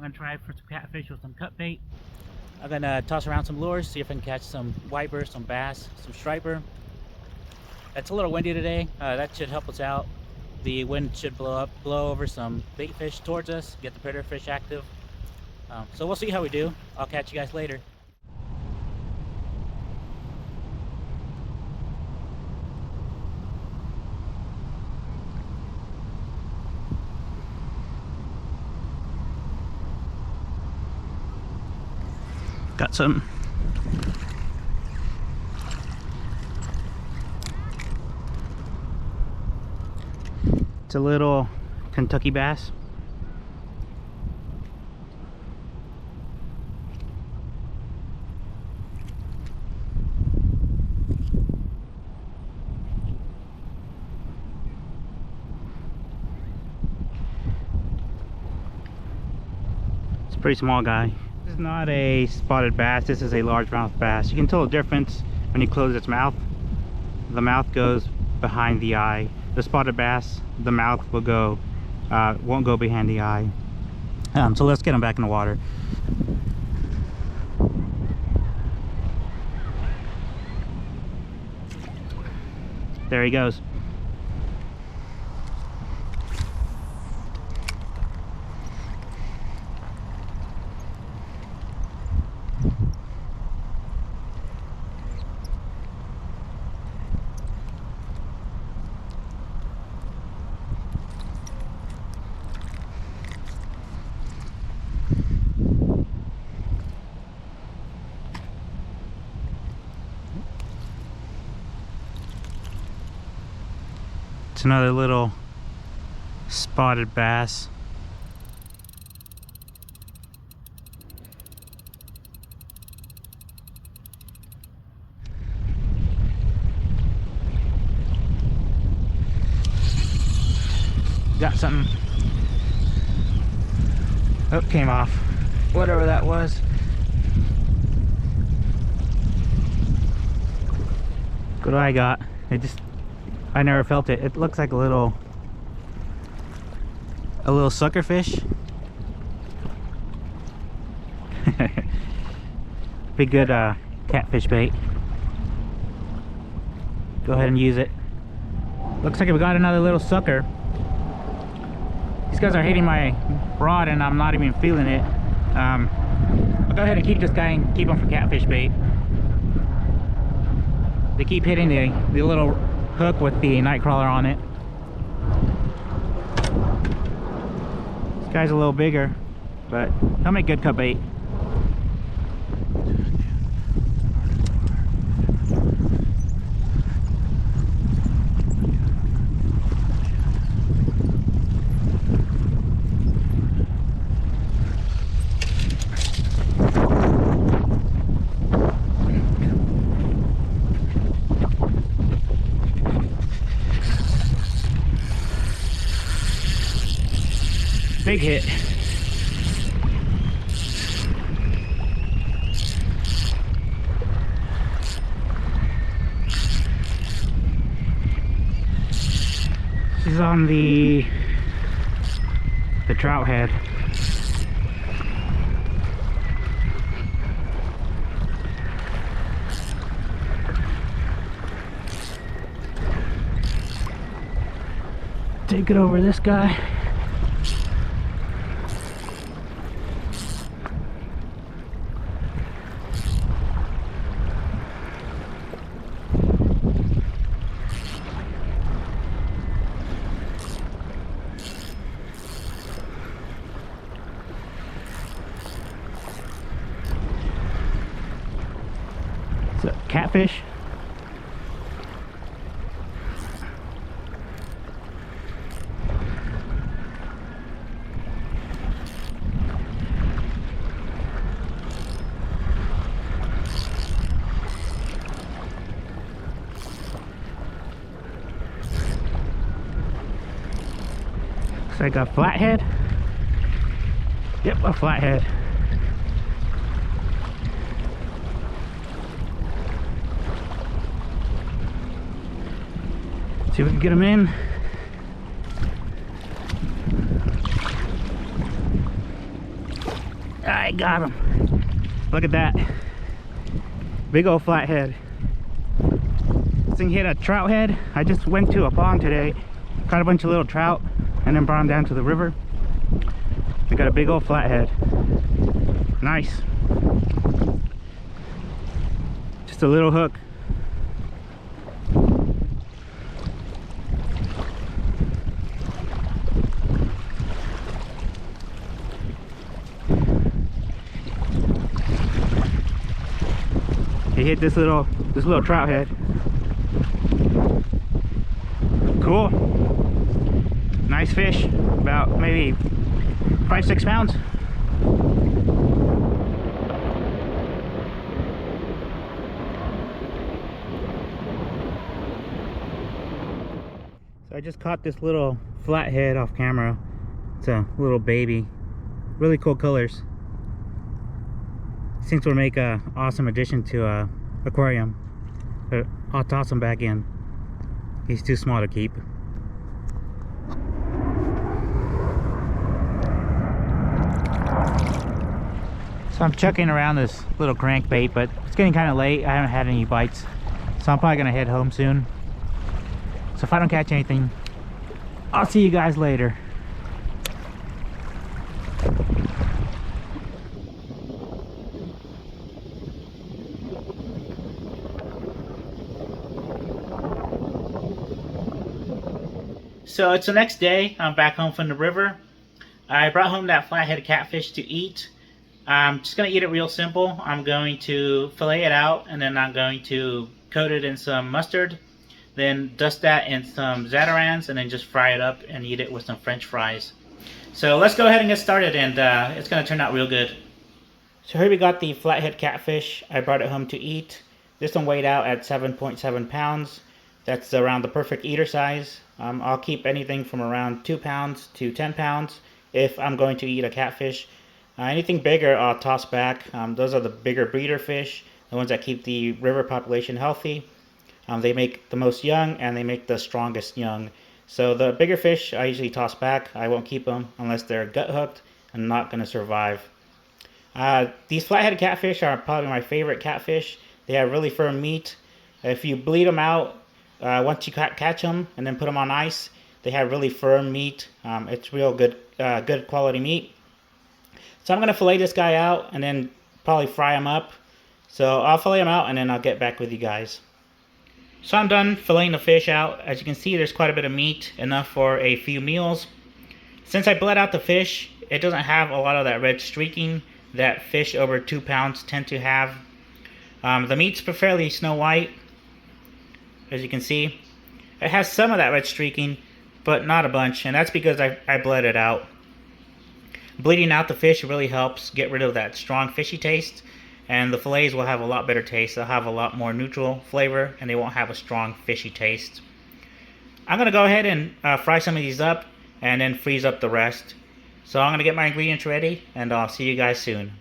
gonna try for some catfish with some cut bait. I'm gonna toss around some lures, see if I can catch some wiper, some bass, some striper. It's a little windy today. That should help us out. The wind should blow over some bait fish towards us, get the predator fish active. So we'll see how we do. I'll catch you guys later. Got some. It's a little Kentucky bass. It's a pretty small guy. This is not a spotted bass, this is a largemouth bass. You can tell the difference when you close its mouth. The mouth goes behind the eye. The spotted bass, the mouth will go, won't go behind the eye. So let's get him back in the water. There he goes. It's another little spotted bass. Got something. Oh, came off. Whatever that was. What do I got? I never felt it. It looks like a little sucker fish. Be good catfish bait. Go ahead and use it. Looks like we got another little sucker. These guys are hitting my rod and I'm not even feeling it. I'll go ahead and keep this guy and keep him for catfish bait. They keep hitting the little hook with the night crawler on it. This guy's a little bigger, but he'll make good cut bait. Big hit. This is on the trout head. Take it over this guy. It's a catfish. Looks like a flathead. Yep, a flathead. See if we can get him in. got him. Look at that. Big old flathead. This thing hit a trout head. I just went to a pond today, caught a bunch of little trout, and then brought them down to the river. We got a big old flathead. Nice. Just a little hook. He hit this little trout head. Cool. Nice fish. About maybe 5-6 pounds. So I just caught this little flathead off camera. It's a little baby. Really cool colors. These will make a awesome addition to a aquarium, but I'll toss him back in. He's too small to keep. So I'm chucking around this little crankbait, but it's getting kind of late. I haven't had any bites, so I'm probably gonna head home soon. So if I don't catch anything, I'll see you guys later. So it's the next day. I'm back home from the river. I brought home that flathead catfish to eat. I'm just going to eat it real simple. I'm going to fillet it out, and then I'm going to coat it in some mustard, then dust that in some Zatarans, and then just fry it up and eat it with some French fries. So let's go ahead and get started, and it's going to turn out real good. So here we got the flathead catfish. I brought it home to eat. This one weighed out at 7.7 pounds. That's around the perfect eater size. I'll keep anything from around 2 pounds to 10 pounds if I'm going to eat a catfish. Anything bigger I'll toss back. Those are the bigger breeder fish, the ones that keep the river population healthy. They make the most young and they make the strongest young. So the bigger fish I usually toss back. I won't keep them unless they're gut hooked and not going to survive. These flathead catfish are probably my favorite catfish. They have really firm meat. If you bleed them out, once you catch them and then put them on ice, they have really firm meat. It's real good, good quality meat. So I'm going to fillet this guy out and then probably fry him up. So I'll fillet him out and then I'll get back with you guys. So I'm done filleting the fish out. As you can see, there's quite a bit of meat, enough for a few meals. Since I bled out the fish, it doesn't have a lot of that red streaking that fish over 2 pounds tend to have. The meat's fairly snow white. As you can see, it has some of that red streaking, but not a bunch, and that's because I bled it out. Bleeding out the fish really helps get rid of that strong fishy taste, and the fillets will have a lot better taste. They'll have a lot more neutral flavor, and they won't have a strong fishy taste. I'm going to go ahead and fry some of these up, and then freeze up the rest. So I'm going to get my ingredients ready, and I'll see you guys soon.